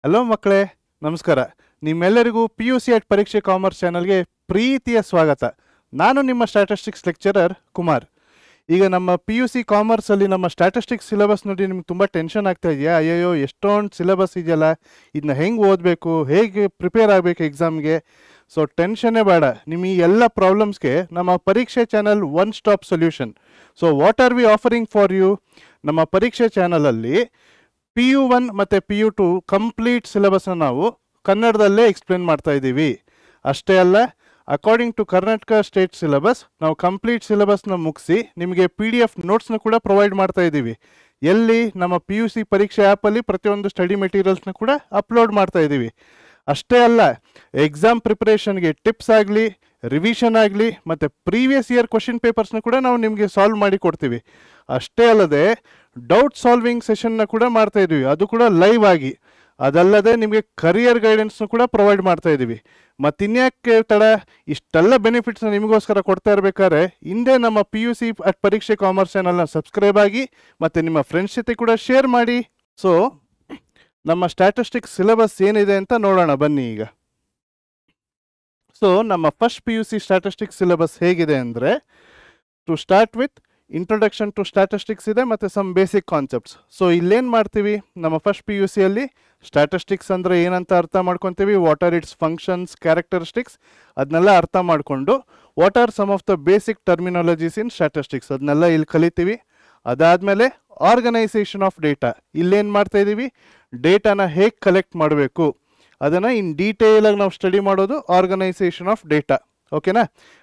Hello ಮಕ್ಕಳೇ, ನಮಸ್ಕಾರ. ನಿಮ್ಮೆಲ್ಲರಿಗೂ PUC ಅಟ್ ಪರೀಕ್ಷೆ ಕಾಮರ್ಸ್ ಚಾನಲ್ಗೆ ಪ್ರೀತಿಯ ಸ್ವಾಗತ. ನಾನು ನಿಮ್ಮ ಸ್ಟ್ಯಾಟಿಸ್ಟಿಕ್ಸ್ ಲೆಕ್ಚರರ್ ಕುಮಾರ್. ಈಗ ನಮ್ಮ PUC ಕಾಮರ್ಸಲ್ಲಿ ನಮ್ಮ ಸ್ಟ್ಯಾಟಿಸ್ಟಿಕ್ಸ್ ಸಿಲೆಬಸ್ ನೋಡಿ ನಿಮ್ಗೆ ತುಂಬ ಟೆನ್ಷನ್ ಆಗ್ತಾ ಇದೆಯಾ? ಅಯ್ಯಯ್ಯೋ, ಎಷ್ಟೊಂದು ಸಿಲೆಬಸ್ ಇದೆಯಲ್ಲ, ಇದನ್ನ ಹೆಂಗೆ ಓದಬೇಕು, ಹೇಗೆ ಪ್ರಿಪೇರ್ ಆಗಬೇಕು ಎಕ್ಸಾಮ್ಗೆ? ಸೊ ಟೆನ್ಷನ್ನೇ ಬೇಡ. ನಿಮ್ಮ ಈ ಎಲ್ಲ ಪ್ರಾಬ್ಲಮ್ಸ್ಗೆ ನಮ್ಮ ಪರೀಕ್ಷೆ channel one stop solution. So what are we offering for you? ನಮ್ಮ ಪರೀಕ್ಷೆ ಚಾನಲಲ್ಲಿ PU1 ಮತ್ತು PU2 ಕಂಪ್ಲೀಟ್ ಸಿಲೆಬಸ್ನ ನಾವು ಕನ್ನಡದಲ್ಲೇ ಎಕ್ಸ್ಪ್ಲೇನ್ ಮಾಡ್ತಾ ಇದ್ದೀವಿ. ಅಷ್ಟೇ ಅಲ್ಲ, according to Karnataka state syllabus ನಾವು ಕಂಪ್ಲೀಟ್ ಸಿಲೆಬಸ್ನ ಮುಗಿಸಿ ನಿಮಗೆ PDF ನೋಟ್ಸ್ನ ಕೂಡ ಪ್ರೊವೈಡ್ ಮಾಡ್ತಾ ಇದ್ದೀವಿ. ಎಲ್ಲಿ? ನಮ್ಮ PUC ಪರೀಕ್ಷೆ ಆ್ಯಪಲ್ಲಿ ಪ್ರತಿಯೊಂದು ಸ್ಟಡಿ ಮೆಟೀರಿಯಲ್ಸ್ನ ಕೂಡ ಅಪ್ಲೋಡ್ ಮಾಡ್ತಾ ಇದ್ದೀವಿ. ಅಷ್ಟೇ ಅಲ್ಲ, ಎಕ್ಸಾಮ್ ಪ್ರಿಪ್ರೇಷನ್ಗೆ ಟಿಪ್ಸ್ ಆಗಲಿ, ರಿವಿಷನ್ ಆಗಲಿ ಮತ್ತು ಪ್ರೀವಿಯಸ್ ಇಯರ್ ಕ್ವಶನ್ ಪೇಪರ್ಸ್ನ ಕೂಡ ನಾವು ನಿಮಗೆ ಸಾಲ್ವ್ ಮಾಡಿ ಕೊಡ್ತೀವಿ. ಅಷ್ಟೇ ಅಲ್ಲದೆ ಡೌಟ್ ಸಾಲ್ವಿಂಗ್ ಸೆಷನ್ನ ಕೂಡ ಮಾಡ್ತಾ ಇದ್ದೀವಿ, ಅದು ಕೂಡ ಲೈವ್ ಆಗಿ. ಅದಲ್ಲದೆ ನಿಮಗೆ ಕರಿಯರ್ ಗೈಡೆನ್ಸ್ನ ಕೂಡ ಪ್ರೊವೈಡ್ ಮಾಡ್ತಾ ಇದ್ದೀವಿ. ಮತ್ತಿನ್ಯಾಕೆ ತಡ? ಇಷ್ಟೆಲ್ಲ ಬೆನಿಫಿಟ್ಸ್ನ ನಿಮಗೋಸ್ಕರ ಕೊಡ್ತಾ ಇರಬೇಕಾದ್ರೆ ಹಿಂದೆ ನಮ್ಮ PUC ಅಟ್ ಪರೀಕ್ಷೆ ಕಾಮರ್ಸ್ ಚಾನಲ್ನ ಸಬ್ಸ್ಕ್ರೈಬ್ ಆಗಿ ಮತ್ತು ನಿಮ್ಮ ಫ್ರೆಂಡ್ಸ್ ಜೊತೆ ಕೂಡ ಶೇರ್ ಮಾಡಿ. ಸೊ ನಮ್ಮ ಸ್ಟ್ಯಾಟಿಸ್ಟಿಕ್ಸ್ ಸಿಲೆಬಸ್ ಏನಿದೆ ಅಂತ ನೋಡೋಣ ಬನ್ನಿ ಈಗ. ಸೊ ನಮ್ಮ ಫಸ್ಟ್ PUC ಸ್ಟ್ಯಾಟಿಸ್ಟಿಕ್ಸ್ ಸಿಲೆಬಸ್ ಹೇಗಿದೆ ಅಂದರೆ, to start with introduction to statistics ಇದೆ ಮತ್ತು ಸಮ್ ಬೇಸಿಕ್ ಕಾನ್ಸೆಪ್ಟ್ಸ್. ಸೊ ಇಲ್ಲೇನು ಮಾಡ್ತೀವಿ, ನಮ್ಮ ಫಸ್ಟ್ PUCಯಲ್ಲಿ ಸ್ಟ್ಯಾಟಿಸ್ಟಿಕ್ಸ್ ಅಂದರೆ ಏನಂತ ಅರ್ಥ ಮಾಡ್ಕೊತೀವಿ, what are its functions, characteristics, ಅದನ್ನೆಲ್ಲ ಅರ್ಥ ಮಾಡಿಕೊಂಡು what are some of the basic terminologies in statistics ಅದನ್ನೆಲ್ಲ ಇಲ್ಲಿ ಕಲಿತೀವಿ. ಅದಾದಮೇಲೆ ಆರ್ಗನೈಸೇಷನ್ ಆಫ್ ಡೇಟಾ, ಇಲ್ಲೇನು ಮಾಡ್ತಾ ಇದ್ದೀವಿ, ಡೇಟಾನ ಹೇಗೆ ಕಲೆಕ್ಟ್ ಮಾಡಬೇಕು ಅದನ್ನು ಇನ್ ಡೀಟೇಲಾಗಿ ನಾವು ಸ್ಟಡಿ ಮಾಡೋದು ಆರ್ಗನೈಸೇಷನ್ ಆಫ್ ಡೇಟಾ. ಓಕೆನಾ?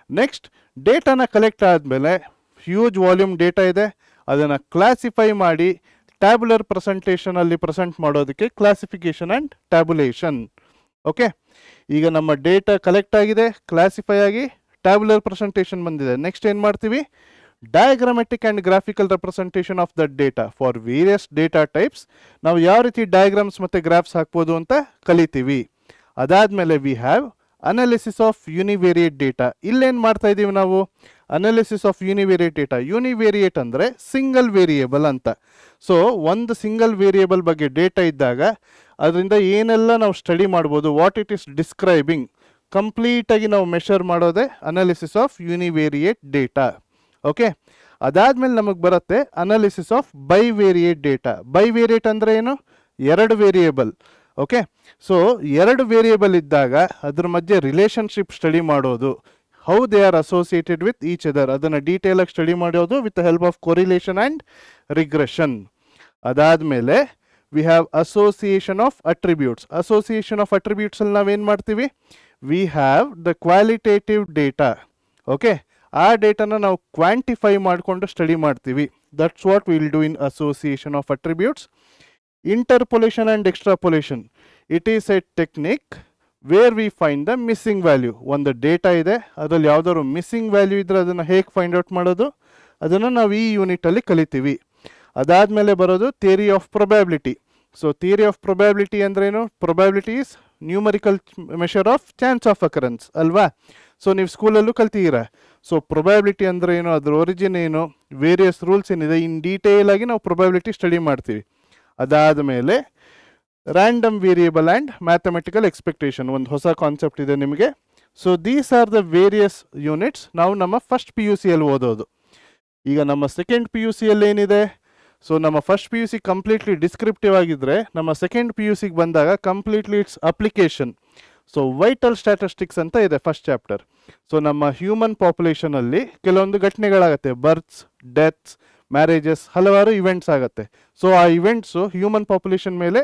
ನೆಕ್ಸ್ಟ್, ಡೇಟಾನ ಕಲೆಕ್ಟ್ ಆದಮೇಲೆ ಹ್ಯೂಜ್ ವಾಲ್ಯೂಮ್ ಡೇಟಾ ಇದೆ, ಅದನ್ನು ಕ್ಲಾಸಿಫೈ ಮಾಡಿ ಟ್ಯಾಬ್ಯುಲರ್ ಪ್ರೆಸೆಂಟೇಷನಲ್ಲಿ ಪ್ರೆಸೆಂಟ್ ಮಾಡೋದಕ್ಕೆ ಕ್ಲಾಸಿಫಿಕೇಷನ್ ಆ್ಯಂಡ್ ಟ್ಯಾಬ್ಯುಲೇಷನ್. ಓಕೆ, ಈಗ ನಮ್ಮ ಡೇಟಾ ಕಲೆಕ್ಟ್ ಆಗಿದೆ, ಕ್ಲಾಸಿಫೈ ಆಗಿ ಟ್ಯಾಬ್ಯುಲರ್ ಪ್ರೆಸೆಂಟೇಷನ್ ಬಂದಿದೆ. ನೆಕ್ಸ್ಟ್ ಏನು ಮಾಡ್ತೀವಿ, diagrammatic and graphical representation of that data for various data types. ನಾವು ಯಾವ ರೀತಿ ಡಯಾಗ್ರಾಮ್ಸ್ ಮತ್ತು ಗ್ರಾಫ್ಸ್ ಹಾಕ್ಬೋದು ಅಂತ ಕಲಿತೀವಿ. ಅದಾದಮೇಲೆ we have analysis of univariate data. ಇಲ್ಲೇನು ಮಾಡ್ತಾ ಇದ್ದೀವಿ ನಾವು, analysis of univariate data. Univariate ಅಂದರೆ ಸಿಂಗಲ್ ವೇರಿಯೇಬಲ್ ಅಂತ. ಸೊ ಒಂದು ಸಿಂಗಲ್ ವೇರಿಯೇಬಲ್ ಬಗ್ಗೆ ಡೇಟಾ ಇದ್ದಾಗ ಅದರಿಂದ ಏನೆಲ್ಲ ನಾವು ಸ್ಟಡಿ ಮಾಡ್ಬೋದು, ವಾಟ್ ಇಟ್ ಈಸ್ ಡಿಸ್ಕ್ರೈಬಿಂಗ್, ಕಂಪ್ಲೀಟಾಗಿ ನಾವು ಮೆಷರ್ ಮಾಡೋದೇ analysis of univariate data. Okay, ಅದಾದಮೇಲೆ ನಮಗೆ ಬರುತ್ತೆ analysis of bivariate data. Bivariate ಅಂದರೆ ಏನು, ಎರಡು ವೇರಿಯೇಬಲ್. ಓಕೆ, ಸೊ ಎರಡು ವೇರಿಯೇಬಲ್ ಇದ್ದಾಗ ಅದ್ರ ಮಧ್ಯೆ ರಿಲೇಷನ್ಶಿಪ್ ಸ್ಟಡಿ ಮಾಡೋದು, how they are associated with each other, ಅದನ್ನು ಡೀಟೇಲಾಗಿ ಸ್ಟಡಿ ಮಾಡೋದು with the help of correlation and regression. ಅದಾದಮೇಲೆ we have association of attributes. Association of ಅಟ್ರಿಬ್ಯೂಟ್ಸಲ್ಲಿ ನಾವೇನು ಮಾಡ್ತೀವಿ, we have the qualitative data. Okay, ಆ ಡೇಟಾನ ನಾವು ಕ್ವಾಂಟಿಫೈ ಮಾಡಿಕೊಂಡು ಸ್ಟಡಿ ಮಾಡ್ತೀವಿ. That's what will do in association of attributes. Interpolation and extrapolation, it is a technique where we find the missing value. ಒಂದು data ಇದೆ, ಅದರಲ್ಲಿ ಯಾವುದಾದ್ರು ಮಿಸ್ಸಿಂಗ್ ವ್ಯಾಲ್ಯೂ ಇದ್ದರೆ ಅದನ್ನು ಹೇಗೆ ಫೈಂಡ್ ಔಟ್ ಮಾಡೋದು, ಅದನ್ನು ನಾವು ಈ ಯೂನಿಟಲ್ಲಿ ಕಲಿತೀವಿ. ಅದಾದಮೇಲೆ ಬರೋದು theory of probability. So theory of probability ಅಂದ್ರೇನು, probability is numerical measure of chance of occurrence ಅಲ್ವಾ? ಸೊ ನೀವು ಸ್ಕೂಲಲ್ಲೂ ಕಲ್ತಿದ್ದೀರಾ. ಸೊ ಪ್ರೊಬ್ಯಾಬಿಲಿಟಿ ಅಂದರೆ ಏನು, ಅದ್ರ ಒರಿಜಿನ್ ಏನು, ವೇರಿಯಸ್ ರೂಲ್ಸ್ ಏನಿದೆ, ಇನ್ ಡೀಟೇಲಾಗಿ ನಾವು ಪ್ರೊಬ್ಯಾಬಿಲಿಟಿ ಸ್ಟಡಿ ಮಾಡ್ತೀವಿ. ಅದಾದಮೇಲೆ random variable and mathematical expectation, ಒಂದು ಹೊಸ ಕಾನ್ಸೆಪ್ಟ್ ಇದೆ ನಿಮಗೆ. So these are the various units ನಾವು ನಮ್ಮ ಫಸ್ಟ್ PUCಯಲ್ಲಿ ಓದೋದು. ಈಗ ನಮ್ಮ ಸೆಕೆಂಡ್ PUCಯಲ್ಲಿ ಏನಿದೆ, ಸೊ ನಮ್ಮ ಫಸ್ಟ್ PUC ಕಂಪ್ಲೀಟ್ಲಿ ಡಿಸ್ಕ್ರಿಪ್ಟಿವ್ ಆಗಿದ್ದರೆ, ನಮ್ಮ ಸೆಕೆಂಡ್ PUCಗೆ ಬಂದಾಗ completely it's application. So vital statistics ಅಂತ ಇದೆ ಫಸ್ಟ್ ಚಾಪ್ಟರ್. ಸೊ ನಮ್ಮ ಹ್ಯೂಮನ್ ಪಾಪ್ಯುಲೇಷನಲ್ಲಿ ಕೆಲವೊಂದು ಘಟನೆಗಳಾಗತ್ತೆ, ಬರ್ತ್ಸ್, ಡೆತ್ಸ್, ಮ್ಯಾರೇಜಸ್, ಹಲವಾರು ಇವೆಂಟ್ಸ್ ಆಗುತ್ತೆ. ಸೊ ಆ ಇವೆಂಟ್ಸು ಹ್ಯೂಮನ್ ಪಾಪ್ಯುಲೇಷನ್ ಮೇಲೆ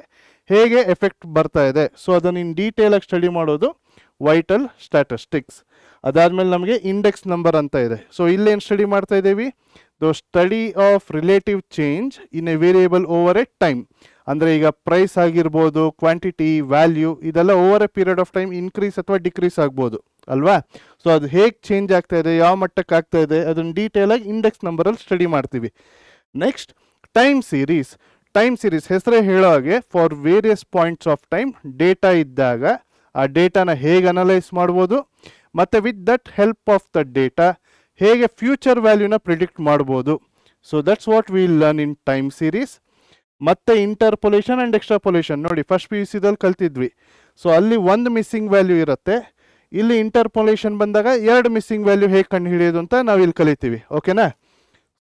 ಹೇಗೆ ಎಫೆಕ್ಟ್ ಬರ್ತಾ ಇದೆ, ಸೊ ಅದನ್ನು ಇನ್ ಡೀಟೇಲಾಗಿ ಸ್ಟಡಿ ಮಾಡೋದು ವೈಟಲ್ ಸ್ಟ್ಯಾಟಿಸ್ಟಿಕ್ಸ್. ಅದಾದಮೇಲೆ ನಮಗೆ ಇಂಡೆಕ್ಸ್ ನಂಬರ್ ಅಂತ ಇದೆ. ಸೊ ಇಲ್ಲೇನು ಸ್ಟಡಿ ಮಾಡ್ತಾ ಇದ್ದೀವಿ, the study of relative change in a variable over A time. ಅಂದರೆ ಈಗ ಪ್ರೈಸ್ ಆಗಿರ್ಬೋದು, ಕ್ವಾಂಟಿಟಿ, ವ್ಯಾಲ್ಯೂ, ಇದೆಲ್ಲ over A period of time increase ಅಥವಾ ಡಿಕ್ರೀಸ್ ಆಗ್ಬೋದು ಅಲ್ವಾ? ಸೊ ಅದು ಹೇಗೆ ಚೇಂಜ್ ಆಗ್ತಾ ಇದೆ, ಯಾವ ಮಟ್ಟಕ್ಕೆ ಆಗ್ತಾ ಇದೆ, ಅದನ್ನು ಡೀಟೇಲಾಗಿ ಇಂಡೆಕ್ಸ್ ನಂಬರಲ್ಲಿ ಸ್ಟಡಿ ಮಾಡ್ತೀವಿ. Next, time series. Time series ಹೆಸರೇ ಹೇಳೋ ಹಾಗೆ for various points of time data ಇದ್ದಾಗ ಆ ಡೇಟಾನ ಹೇಗೆ ಅನಲೈಸ್ ಮಾಡ್ಬೋದು, ಮತ್ತು with that help of the data ಹೇಗೆ ಫ್ಯೂಚರ್ ವ್ಯಾಲ್ಯೂನ ಪ್ರಿಡಿಕ್ಟ್ ಮಾಡ್ಬೋದು. So that's what will learn in time series. ಮತ್ತೆ ಇಂಟರ್ಪೊಲೇಷನ್ ಆ್ಯಂಡ್ ಎಕ್ಸ್ಟ್ರಾಪೊಲೇಷನ್. ನೋಡಿ ಫಸ್ಟ್ ಪಿ ಯು ಸಿದಲ್ಲಿ ಕಲ್ತಿದ್ವಿ. ಸೊ ಅಲ್ಲಿ ಒಂದು ಮಿಸ್ಸಿಂಗ್ ವ್ಯಾಲ್ಯೂ ಇರುತ್ತೆ, ಇಲ್ಲಿ ಇಂಟರ್ಪೊಲೇಷನ್ ಬಂದಾಗ 2 ಮಿಸ್ಸಿಂಗ್ ವ್ಯಾಲ್ಯೂ ಹೇಗೆ ಕಂಡು ಹಿಡಿಯೋದು ಅಂತ ನಾವು ಇಲ್ಲಿ ಕಲಿತೀವಿ. ಓಕೆನಾ?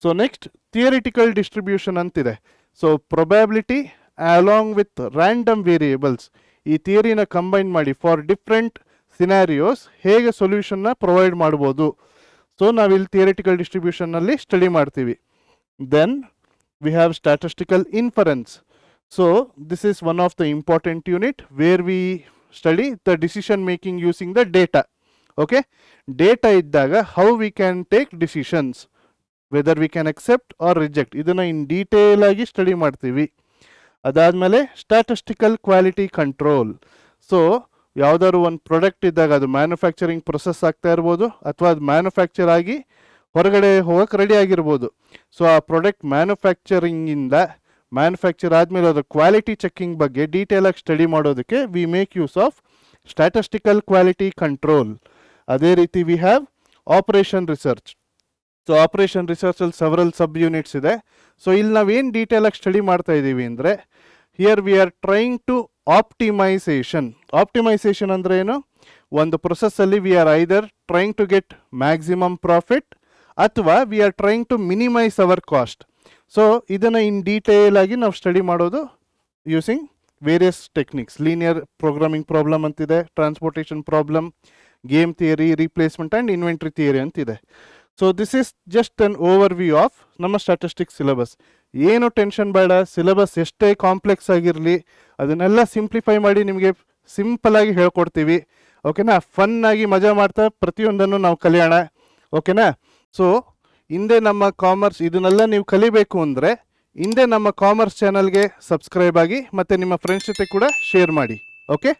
ಸೊ ನೆಕ್ಸ್ಟ್ ಥಿಯರಿಟಿಕಲ್ ಡಿಸ್ಟ್ರಿಬ್ಯೂಷನ್ ಅಂತಿದೆ. So probability along with random variables, ಈ ಥಿಯರಿನ ಕಂಬೈನ್ ಮಾಡಿ ಫಾರ್ ಡಿಫ್ರೆಂಟ್ ಸಿನಾರಿಯೋಸ್ ಹೇಗೆ ಸೊಲ್ಯೂಷನ್ನ ಪ್ರೊವೈಡ್ ಮಾಡ್ಬೋದು. ಸೊ ನಾವಿಲ್ಲಿ ಥಿಯರಿಟಿಕಲ್ ಡಿಸ್ಟ್ರಿಬ್ಯೂಷನ್ನಲ್ಲಿ ಸ್ಟಡಿ ಮಾಡ್ತೀವಿ. Then we have statistical inference. So this is one of the important unit where we study the decision making using the data. Okay, data iddaga how we can take decisions, whether we can accept or reject, idana in detail agi study ಮಾಡ್ತೀವಿ. ಅದಾದ್ಮೇಲೆ statistical quality control. So ಯಾವ್ದಾದ್ರು ಒಂದು product ಇದ್ದಾಗ ಅದು manufacturing process ಆಗ್ತಾ ಇರ್ಬೋದು, ಅಥವಾ ಅದು ಮ್ಯಾನುಫ್ಯಾಕ್ಚರ್ ಆಗಿ ಹೊರಗಡೆ ಹೋಗಕ್ಕೆ ರೆಡಿ ಆಗಿರ್ಬೋದು. ಸೊ ಆ ಪ್ರಾಡಕ್ಟ್ ಮ್ಯಾನುಫ್ಯಾಕ್ಚರ್ ಆದಮೇಲೆ ಅದರ ಕ್ವಾಲಿಟಿ ಚೆಕಿಂಗ್ ಬಗ್ಗೆ ಡೀಟೇಲಾಗಿ ಸ್ಟಡಿ ಮಾಡೋದಕ್ಕೆ we make use of statistical quality control. ಅದೇ ರೀತಿ we have operation research. So operation ರಿಸರ್ಚಲ್ಲಿ ಸೆವರಲ್ ಸಬ್ ಯೂನಿಟ್ಸ್ ಇದೆ. ಸೊ ಇಲ್ಲಿ ನಾವೇನು ಡೀಟೇಲಾಗಿ ಸ್ಟಡಿ ಮಾಡ್ತಾ ಇದ್ದೀವಿ ಅಂದರೆ, here we are trying to optimisation ಅಂದರೆ ಏನು? ಒಂದು ಪ್ರೊಸೆಸ್ಸಲ್ಲಿ we are either trying to get maximum profit ಅಥವಾ we are trying to minimise our cost. So ಇದನ್ನು ಇನ್ ಡೀಟೇಲ್ ಆಗಿ ನಾವು ಸ್ಟಡಿ ಮಾಡೋದು using various techniques. Linear programming problem ಅಂತಿದೆ, transportation problem, game theory, replacement and inventory theory ಅಂತಿದೆ. So this is just an overview of ನಮ್ಮ statistics syllabus. ಏನು tension ಬೇಡ, syllabus ಎಷ್ಟೇ ಕಾಂಪ್ಲೆಕ್ಸ್ ಆಗಿರಲಿ ಅದನ್ನೆಲ್ಲ ಸಿಂಪ್ಲಿಫೈ ಮಾಡಿ ನಿಮಗೆ ಸಿಂಪಲಾಗಿ ಹೇಳ್ಕೊಡ್ತೀವಿ. ಓಕೆನಾ? ಫನ್ನಾಗಿ ಮಜಾ ಮಾಡ್ತಾ ಪ್ರತಿಯೊಂದನ್ನು ನಾವು ಕಲಿಯೋಣ. ಓಕೆನಾ? ಸೊ ಹಿಂದೆ ನಮ್ಮ ಕಾಮರ್ಸ್ ಇದನ್ನೆಲ್ಲ ನೀವು ಕಲಿಬೇಕು ಅಂದರೆ ಹಿಂದೆ ನಮ್ಮ ಕಾಮರ್ಸ್ ಚಾನಲ್ಗೆ ಸಬ್ಸ್ಕ್ರೈಬ್ ಆಗಿ ಮತ್ತು ನಿಮ್ಮ ಫ್ರೆಂಡ್ಸ್ ಜೊತೆ ಕೂಡ ಶೇರ್ ಮಾಡಿ. ಓಕೆ?